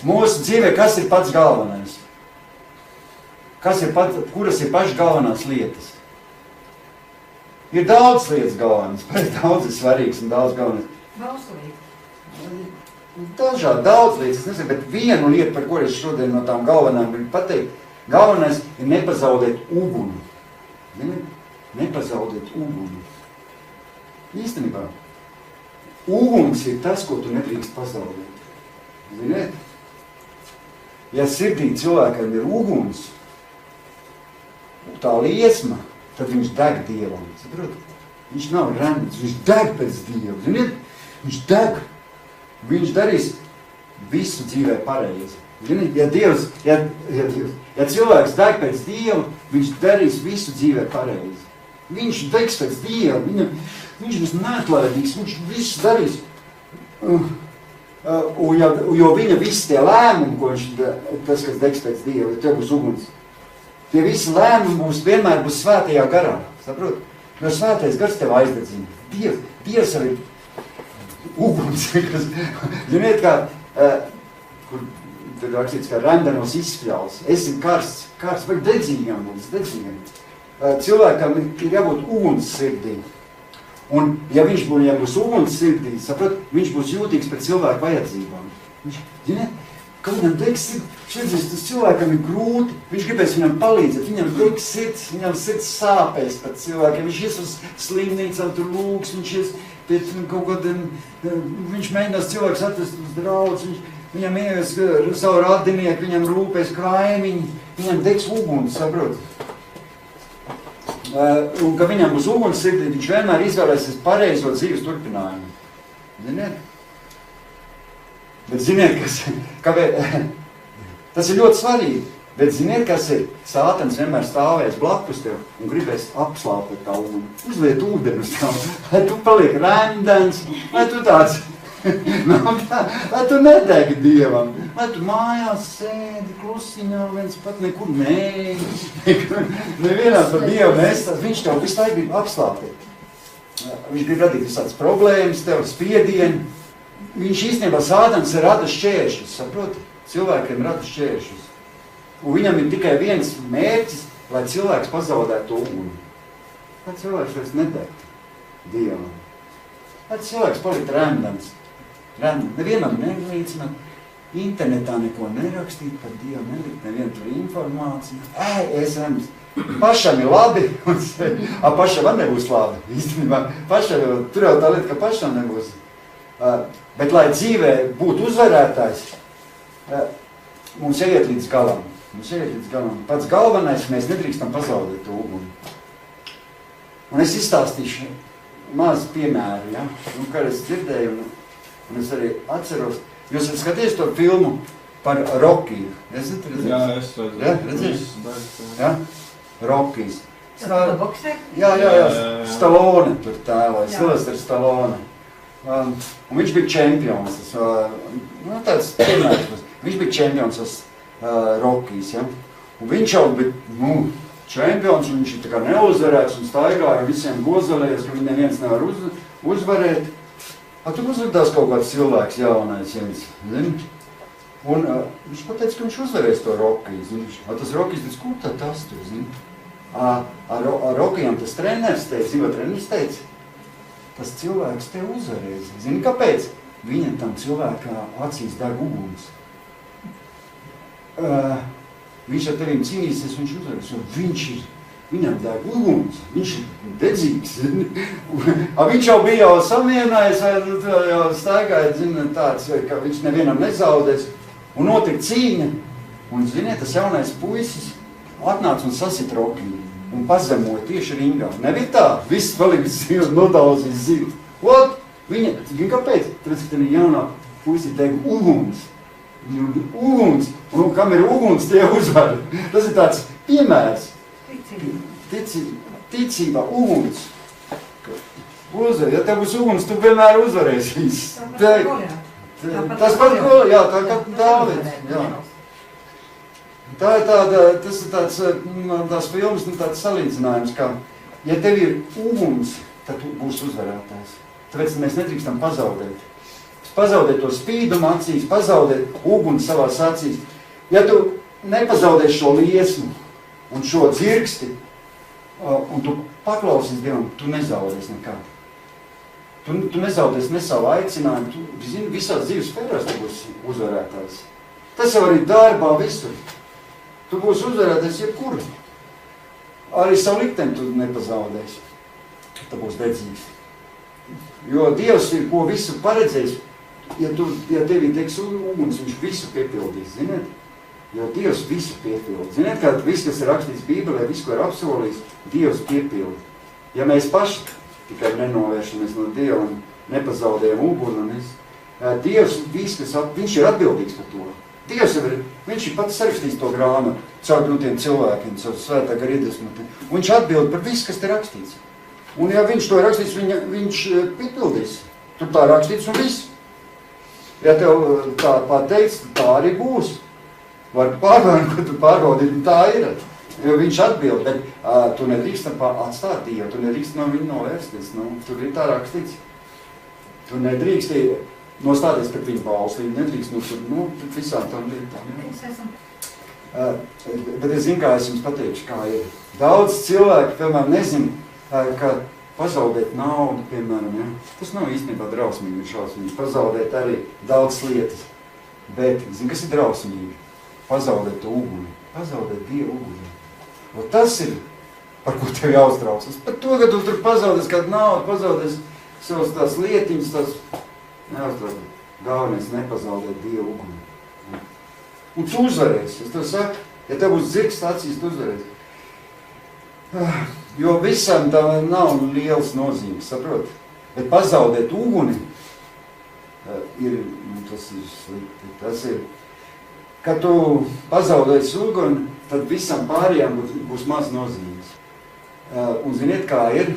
Mūsu dzīvē, kas ir pats galvenais? Kuras ir pašas galvenās lietas? Ir daudz lietas galvenās, daudz ir svarīgs un daudz galvenās. Daudz lietas, es nezinu, bet vienu lietu, par ko es šodien no tām galvenām gribu pateikt, galvenais ir nepazaudēt uguni. Nepazaudēt uguni. Īstenībā, uguns ir tas, ko tu nedrīkst pazaudēt. Ziniet? Ja sirdī cilvēkam ir uguns, tā liesma, tad viņš deg Dievam. Saprotat? Viņš nav randis, viņš deg pēc Dieva. Ziniet? Viņš deg. Viņš darīs visu dzīvē pareizi. Ziniet? Ja cilvēks deg pēc Dieva, viņš darīs visu dzīvē pareizi. Viņš degs pēc Dieva, viņš būs neatlaidīgs, viņš visu darīs. Jo viņa visi tie lēmumi, ko viņš, tas, kas degs pēc Dieva, tev būs uguns. Tie visi lēmumi vienmēr būs svētajā garā, saprot? Jo svētais gars tev aizdedzina. Dievs arī uguns, kas, ziniet, kur tur rakstīts, kā rendenos izspļaus. Esi karsts, vai dedzīgam būs, dedzīgam. Cilvēkam ir jābūt uguns sirdī. Un, ja būs uguns sirdī, saprot, viņš būs jūtīgs pēc cilvēku vajadzībām. Ziniet, ka viņam teiks, šeit tas cilvēkam ir grūti, viņš gribēs viņam palīdzēt, viņam teiks sirds, viņam sirds sāpēs pēc cilvēkiem, viņš ies uz slimnīcām, tur lūgs, viņš ies pēc kaut kādiem, viņš mēģinās cilvēks atrast uz draudz, viņam ies savu radinieku, viņam rūpēs kaimiņi, viņam teiks uguns, saprot. Un ka viņam būs uguns sirdī, viņš vienmēr izvēlēsies pareizo dzīves turpinājumu. Ziniet? Bet ziniet, tas ir ļoti svarīgi, bet ziniet, kas ir? Sātans vienmēr stāvēs blakus tev un gribēs apslāpēt tā uguni. Uzliet ūdeni uz tev, lai tu paliek rendens, lai tu tāds, lai tu nedegi Dievam, lai tu mājās sēdi klusiņā, viens pat nekur nevienā par Dievu nestas, viņš tev visu laiku grib apslāpēt. Viņš grib radīt visādas problēmas, tev spiedienu. Viņš īstenībā Sātans rada šķēršļus, saproti? Cilvēkiem rada šķēršļus. Un viņam ir tikai viens mērķis, lai cilvēks pazaudētu to uguni. Lai cilvēks vairs nedegtu Dievam. Lai cilvēks palikt rendens. Nevienam nelīdzināt, internetā neko nerakstīt par Dievu, nelikt nevienu tur informāciju. Es rends. Pašam ir labi, un pašam var nebūs labi. Īstenībā, tur jau tā lieta, ka pašam nebūs. Bet, lai dzīvē būtu uzvarētājs, mums jāiet līdz galam. Pats galvenais, mēs nedrīkstam pazaudēt to uguni. Un es izstāstīšu mazu piemēru, ja? Un, kad es dzirdēju, un es arī atceros, jūs esat skatījuši to filmu par Rokiju. Esat redzējis? Jā, es redzu. Ja? Redzējis? Ja? Rokijs. Jā, Stallone tur tēloja, Sylvester Stallone. Un viņš bija čempions, tāds piemērs, viņš bija čempions Rokijs, ja? Un viņš jau bija čempions, un viņš ir tā kā neuzvarēts un staigāja visiem gozelējies, ka viņi neviens nevar uzvarēt. Tur uzvedās kaut kāds cilvēks jaunais, zini? Un viņš pateica, ka viņš uzvarēs to Rokiju, zini? Tas Rokijs teica, kur tas tur, zini? Rokijam tas treneris teica, jo treneris teica, tas cilvēks te uzvarēs. Zini, kāpēc? Viņam tam cilvēkā acīs deg uguns. Viņš ar tevīm cīnīsies, viņš uzvarēs, jo viņam deg uguns, viņš ir dedzīgs. Viņš jau bija jau samienājis, jau staigājot, zini, tāds, ka viņš nevienam nezaudēs. Un notika cīņa, un, ziniet, tas jaunais puisis atnāca un sasit Rokiju. Un pazemoja tieši ringā. Nebija tā, viss paliks dzīves, nodaudzīs dzīves. Viņa kāpēc? Tāpēc, ka tā jaunā puisi deg uguns. Uguns. Un kam ir uguns, tie uzvar. Tas ir tāds piemērs. Ticībā, uguns. Uzvar. Ja tev būs uguns, tu vienmēr uzvarēsi viss. Tas par ko, jā, tā kā Dāvids. Jā. Tas ir tās filmas, tāds salīdzinājums, ka, ja tev ir uguns, tad tu būsi uzvarētājs. Tāpēc mēs nedrīkstam pazaudēt. pazaudēt to spīdumu acīs, pazaudēt uguni savās acīs. Ja tu nepazaudēsi šo liesmu un šo dzirksti, un tu paklausīsi Dievam, tu nezaudēsi nekā. Tu nezaudēsi ne savu aicinājumu, tu zini, visās dzīves sfērās tu būsi uzvarētājs. Tas jau arī darbā visur. Tu būsi uzvarētājs jebkur. Arī savu likteni tu nepazaudēsi. Tu būsi dedzīgs. Jo Dievs ir ko visu paredzējis. Ja tevī teiks uguns, viņš visu piepildīs, ziniet? Jo Dievs visu piepilda. Ziniet, kā viss, kas ir rakstīts Bībelē, viss, ko ir apsolījis, Dievs piepilda. Ja mēs paši tikai nenovēršamies no Dieva un nepazaudējam uguni, Dievs viss, viņš ir atbildīgs par to. Dievs viņš ir pats sarakstījis to grāmatu caur tiem cilvēkiem, caur svētā gara iedvesmu. Viņš atbild par visu, kas te rakstīts. Un ja viņš to rakstīs, viņš piepildīs. Tur tā rakstīts un viss. Ja tev tā pateic, tā arī būs. Var pārbaudīt, ko tu pārbaudīt, tā ir. Jo viņš atbild, bet tu nedrīkst atstāt Dievu, tu nedrīkst no viņu novērsties. Tur ir tā rakstīts. Tu nedrīkst nostāties pret viņu balstību, nedrīkst pret visām tām lietām. Bet es zinu, kā es jums pateikšu, kā ir. Daudz cilvēku, piemēram, nezinu, ka pazaudēt naudu, piemēram, ja? Tas nav īstenībā drausmīgi un šausmīgi. Pazaudēt arī daudz lietas. Bet, zinu, kas ir drausmīgi? Pazaudēt to uguni. Pazaudēt Dievu uguni. Un tas ir, par ko tev jāuztraucas. Par to, ka tu tur pazaudēs kādu naudu, pazaudēs savas tās lietiņas, tās neuztraucas. Galvenais nepazaudēt Dievu uguni. Un tu uzvarēsi. Es tev saku, ja tev būs dzirksts acīs, tu uzvarēsi. Jo visam tā nav liels nozīmes, saprot? Bet pazaudēt uguni tas ir slikti. Tas ir, kad tu pazaudēsi uguni, tad visam pārējām būs maz nozīmes. Un ziniet, kā ir?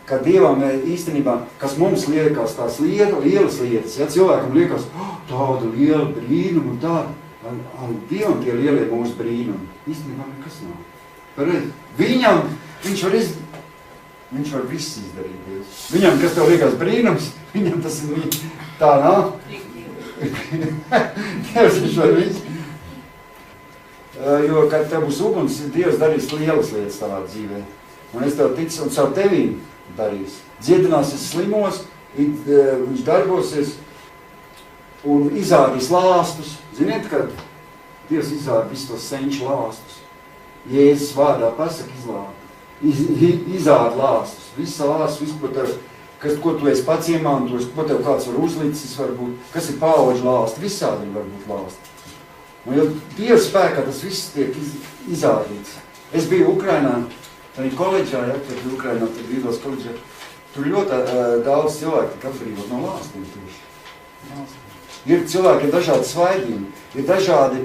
Ka Dievam īstenībā, kas mums liekas tās lielas lietas, ja cilvēkam liekas, tāda liela brīnuma un tāda, Dievam tie lielie mūsu brīnumi, īstenībā nekas nav. Viņam, viņš var viss izdarīt. Viņam, kas tev liekas brīnums, viņam tas ir tā nav. Dievs, viņš var viss. Jo, kad tev būs uguns, Dievs darīs lielas lietas tavā dzīvē. Un es tev ticu, un caur tevīm darīs. Dziedināsies slimos, viņš darbosies un izrādīs lāstus. Ziniet, kad Dievs izrāda visus tos senču lāstus. Jēzus vārdā pasaka izrāda lāstus. Visa lāstus, ko tu esi pats iemantojis, ko tev kāds var uzlicis, varbūt, kas ir paauģu lāsti, visādi var būt lāsti. Un jo Dieva spēkā tas viss tiek izrādīts. Es biju Ukrainā, tad koledžā, Ukrainā, tad Vīdos koledžā, tur ļoti daudz cilvēku tika atbrīvot no lāstiem tieši. Ir cilvēkiem dažādi svaidījumi, ir dažādi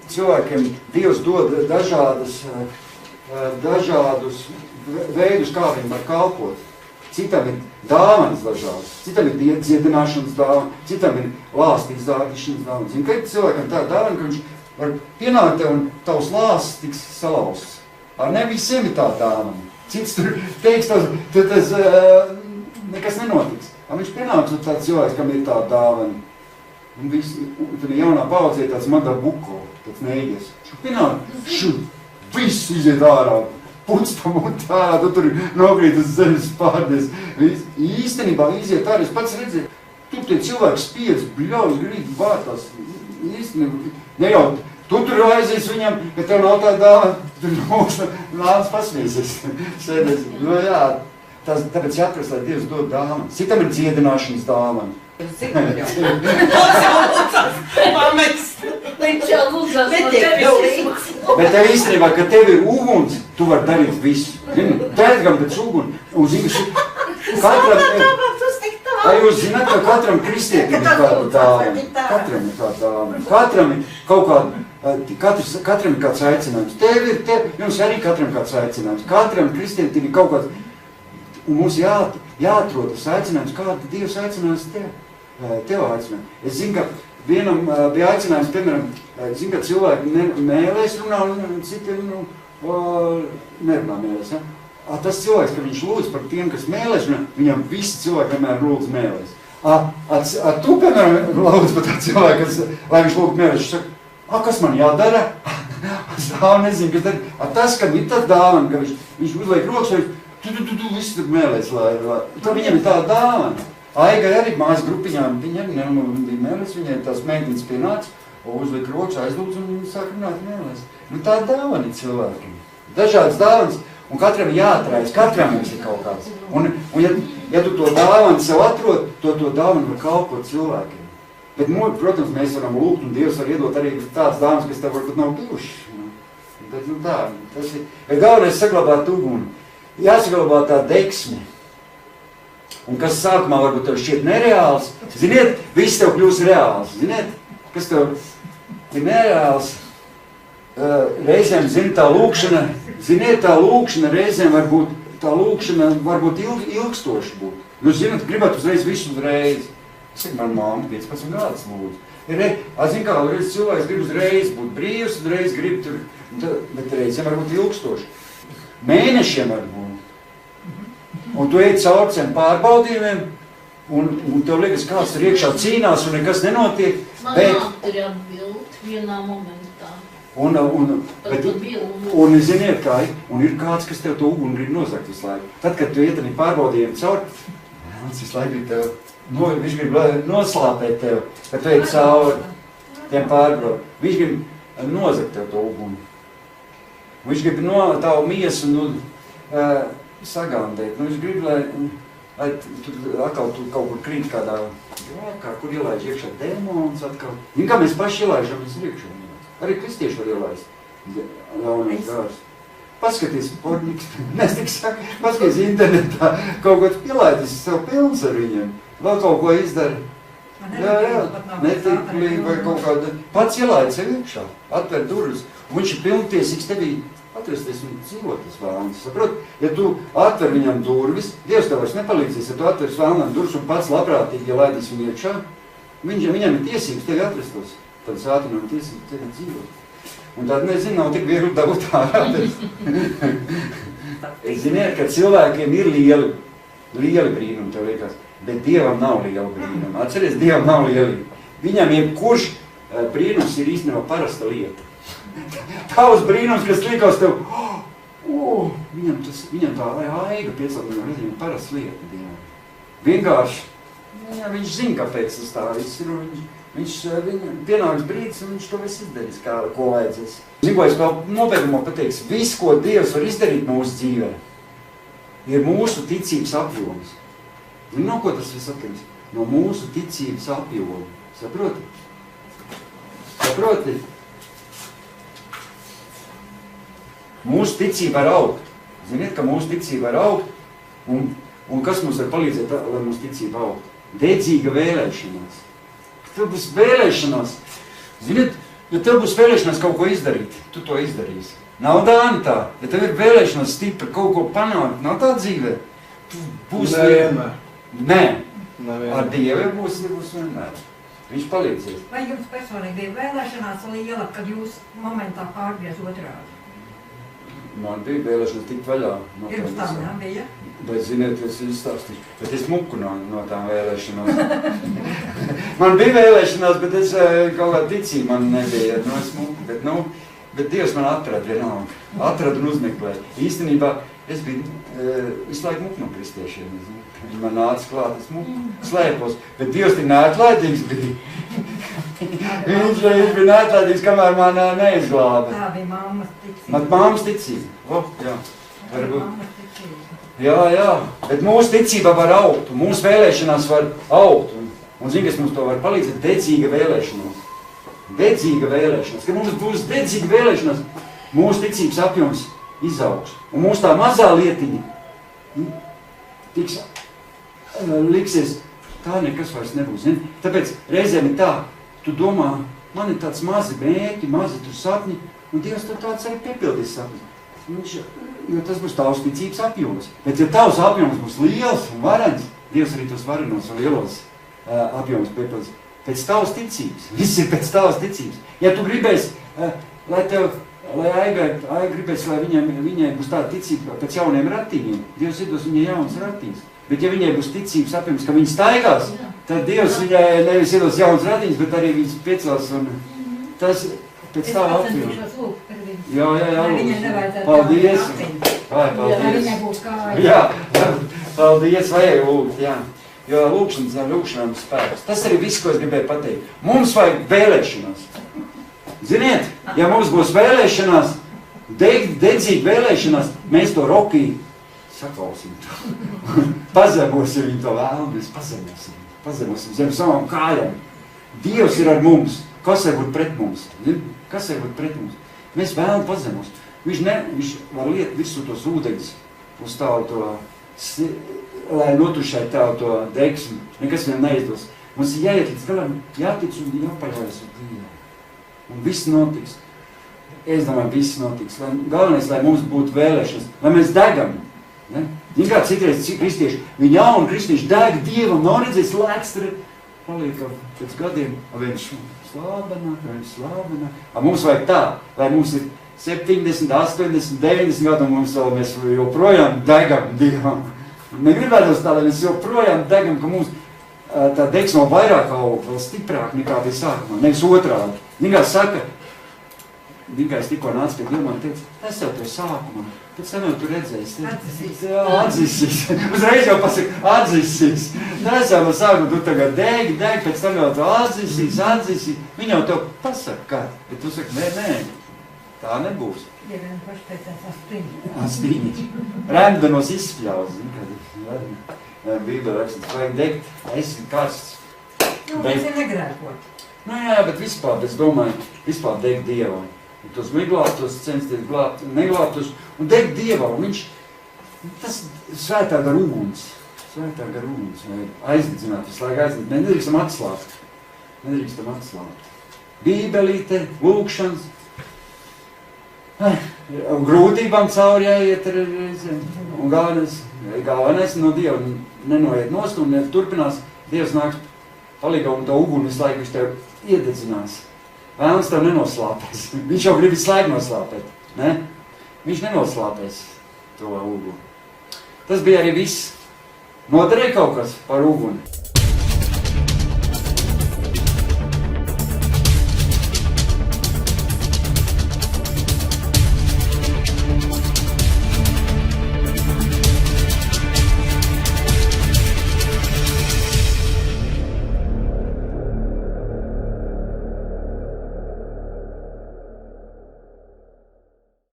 cilvēkiem Dievs dod dažādus veidus, kā viņi var kalpot. Citam ir dāvanas dažādas, citam ir dziedināšanas dāvana, citam ir lāstu izdārīšanas dāvana. Zin, ka ir cilvēkam tā dāvana, ka viņš var pienākt tev un tavs lāsts tiks salauzts. Ar ne visiem ir tā dāvana. Cits tur teiks, tas nekas nenotiks. Ar viņš pienāks un tāds cilvēks, kam ir tā dāvana. Un tad ir jaunā paudzē tāds madā buko, tāds neigies. Pienāk, viss iziet ārā, puctam un tā, tu tur nokrīt uz zemes pārdies. Īstenībā iziet ārā, es pats redzēju, tur tie cilvēki spiedz, bļaus, grīt, vārtās. Īstenībā, ne jau, tu tur aizies viņam, ka tev nav tā dāvana, tur nāc pasmīsies, sēdēs. Nu jā, tāpēc jāatrast, lai Dievs dod dāvana. Citam ir dziedināšanas dāvana. Bet tev īstenībā, ka tev ir uguns, tu vari darīt visu. Tētgam pēc uguni. Un zini, jūs zināt, ka katram kristietim ir kāda dāvana. Katram ir kāda dāvana. Katram ir kaut kāda, katram ir kāds aicinājums. Jums arī katram kāds aicinājums. Katram kristietim ir kaut kāds, un mums jāatrod tas aicinājums, kāda Dievs aicinājums tev aicinājums. Es zinu, ka vienam bija aicinājums, piemēram, zinu, ka cilvēki mēlēs runā, un citiem nerunā mēlēs. Ja? Tas cilvēks, ka viņš lūdz par tiem, kas mēlēs, viņam visi cilvēki vienmēr lūdz mēlēs. Tu, piemēram, lūdzu par tā cilvēku, lai viņš lūgt mērķi, viņš saka, kas man jādara? Stāv nezinu, kas dara. Tas, ka ir tā dāvana, ka viņš uzliek rokas, tu visu tur mēlēs, lai tā viņam ir tā dāvana. Aigai arī mājas grupiņām, viņa arī bija mēlēs, viņai tās meitiņas pienāca, uzliek rokas, aizdūdz un viņi sāk runāt mēlēs. Tā dāvana ir cilvēkiem. Dažādas dāvanas. Un katram jāatrājas, katram mums ir kaut kāds. Un ja tu to dāvanu sev atrod, to dāvanu var kalpot cilvēkiem. Bet, protams, mēs varam lūgt, un Dievs var iedot arī tādas dāvanas, kas tev varbūt nav bijušas. Bet, tas ir. Bet galvenais saglabāt uguni. Jāsaglabā tā deksme. Un kas sākumā varbūt tev šķiet nereāls, ziniet, viss tev kļūs reāls. Ziniet, kas tev ir nereāls. Reizēm, tā lūkšana, ziniet, tā lūkšana reizēm varbūt ilgstoši būt. Jūs zināt, gribat uzreiz visu uzreiz. Es saku, man māma 15 gadus lūdzu. Zin kā, reiz cilvēks grib uzreiz būt brīvs, uzreiz grib tur, bet reizēm varbūt ilgstoši. Mēnešiem varbūt. Un tu ej caur ciem pārbaudījumiem, un tev liekas, kāds tur iekšā cīnās un nekas nenotiek. Man nāk tur atbild vienā momentā. Un ziniet kā, un ir kāds, kas tev to uguni grib nozagt visu laiku. Tad, kad tu iet arī pārbaudījumi caur, viņš visu laiku grib tev, viņš grib noslāpēt tev, kad tu iet cauri tiem pārbaudījumiem. Viņš grib nozagt tev to uguni. Viņš grib no tavu miesu sagandēt. Viņš grib, lai tur atkal tu kaut kur krīt kādā, kur ielaiž iekšā dēmons atkal. Viņ kā mēs paši ielaižam viņus iekšā. Arī kristieši var ielaist ļaunais gārs. Paskaties, porniks, mēs tik saka, paskaties internetā, kaut ko pielaidis sev pilns ar viņiem, vēl kaut ko izdara. Jā, netiklīgi vai kaut kāda. Pats ielaid sev iekšā, atver durvis, un viņš ir pilntiesīgs tevī atrasties un dzīvot tas vēlams. Saprot, ja tu atver viņam durvis, Dievs tev vairs nepalīdzīs, ja tu atveris vēlnam durvis un pats labprātīgi ielaidīs viņu iekšā, viņam ir tiesības tevi atrastos. Tad sātinām tiesības tevi dzīvot. Un tad, nezinu, nav tik viegli dabūt ārā. Ziniet, ka cilvēkiem ir lieli brīnumi, tev liekas, bet Dievam nav liela brīnuma. Atceries, Dievam nav lieli. Viņam jebkurš brīnums ir īstenībā parasta lieta. Tavs brīnums, kas likās tev, viņam tā aiga piecelt, viņam parasta lieta Dievam. Vienkārši, viņš zina, kāpēc tas tā viss ir. Viņam pienāks brīdis, un viņš to visu izdarīs, ko vajadzēs. Zinu, ko es vēl nobeigumā pateiks, viss, ko Dievs var izdarīt mūsu dzīvē, ir mūsu ticības apjoms. Zinu, no ko tas viss atkarīgs? No mūsu ticības apjoma. Saproti? Saproti? Mūsu ticība var augt. Ziniet, ka mūsu ticība var augt, un kas mums var palīdzēt, lai mūsu ticība augt? Dedzīga vēlēšanās. Tev būs vēlēšanās. Ziniet, ja tev būs vēlēšanās kaut ko izdarīt, tu to izdarīsi. Nav tā. Ja tev ir vēlēšanās stipri kaut ko panākt, nav tā dzīvē. Tu būs vienmēr. Nē. Ar Dievu būs vienmēr. Viņš palīdzēs. Vai jums personīgi bija vēlēšanās liela, kad jūs momentā pārgriez otrādi? Man bija vēlēšanās tikt vaļā. Pirms tam, jā, bija? Bet, ziniet, es izstāstīšu, bet es muku no tām vēlēšanās. Man bija vēlēšanās, bet es kaut kā ticību man nebija, es muku, bet Dievs man atrada vienalga. Atrada un uzmeklēja. Īstenībā es biju visu laiku muku no kristiešiem. Viņi man nāca klāt, es muku slēpos, bet Dievs tik neatlaidīgs bija. Viņš bija neatlaidīgs, kamēr man neizglāba. Tā bija mammas ticība. Man mammas ticība. Jā. Jā, bet mūsu ticība var augt, un mūsu vēlēšanās var augt. Un zini, kas mums to var palīdzēt? Dedzīga vēlēšanās. Dedzīga vēlēšanās. Kad mums būs dedzīga vēlēšanās, mūsu ticības apjoms izaugs. Un mūsu tā mazā lietiņa liksies, tā nekas vairs nebūs. Zini? Tāpēc reizēm ir tā, tu domā, man ir tāds mazi mērķi, mazi tur sapņi, un Dievs tur tāds arī piepildīs sapņi. Jo tas būs tavs ticības apjoms. Bet ja tavs apjoms būs liels un varens, Dievs arī tos varenos un lielos apjoms piepildīs. Pēc tavas ticības. Viss ir pēc tavas ticības. Ja tu gribēsi, lai Aigai gribēs, lai viņai būs tāda ticība pēc jauniem ratīņiem, Dievs iedos viņai jauns ratīņus. Bet ja viņai būs ticības apjoms, ka viņi staigās, tad Dievs viņai nevis iedos jauns radiņas, bet arī viņas piecās un tas pēc tā apjūm. Jā, Viņai nevajadzētu paldies. Lai Paldies. viņai būs kāja. Jā, paldies, vajag lūgt, jā. Jo lūkšanām spēks. Tas arī viss, ko es gribēju pateikt. Mums vajag vēlēšanās. Ziniet, ja mums būs vēlēšanās, dedzīgi vēlēšanās, mēs to Rokī saklausim to. Pazemosim viņu to vēlu, mēs pazemosim zem savām kājām. Dievs ir ar mums. Kas var būt pret mums? Kas var būt pret mums? Mēs vēlam pazemos. Viņš var liet visu tos ūdeņus uz tālu to, lai notušai tālu to deksmi. Nekas viņam neizdos. Mums ir jāiet līdz galam, jātic un jāpaļaujas uz Dievu. Un viss notiks. Es domāju, viss notiks. Galvenais, lai mums būtu vēlēšanas, lai mēs degam. Ne? Viņi kā citreiz kristieši, viņi jauni kristieši deg Dievam, nav redzējis laiks, tur paliekam pēc gadiem, viņš slābenā. Mums vajag tā, lai mums ir 70, 80, 90 gadu, un mēs joprojām degam Dievam. Negribētos tā, lai mēs joprojām degam, ka mums tā degsma vairāk aug, vēl stiprāk nekā bija sākumā, nevis otrādi. Viņi saka, es tikko nācu pie Dieva, man teica, tas jau to sākumā. Pēc tam jau tu redzēsi. Atzisīs. Uzreiz jau pasaka, atzisīs. Tas jau no sākuma tu tagad deg, pēc tam jau tu atzisīs. Viņi jau tev pasaka, kā. Bet tu saki, nē, tā nebūs. Dieviem paši teicās Astiņi. Remdenos izspļaus. Bībeli rakstīts, vajag degt, esi karsts. Tas ir negrēkot. Nu jā, bet vispār, es domāju, vispār degt Dievam. Tos neglābtos, censties glābt, neglābtos un degt Dievam. Viņš, tas svētā gar uguns. Aizdedzināt, visu laiku aizdedzināt. Nedrīkstam atslābt. Bībelīte, lūkšanas. Grūtībām cauri jāiet ar reizēm. Un galvenais no Dieva nenoiet nost un turpinās. Dievs nāks palīgā un to uguni visu laiku viņš tev iededzinās. Vēlams tev nenoslāpēs. Viņš jau grib visu laiku noslāpēt. Ne? Viņš nenoslāpēs to uguni. Tas bija arī viss. Noderēja kaut kas par uguni.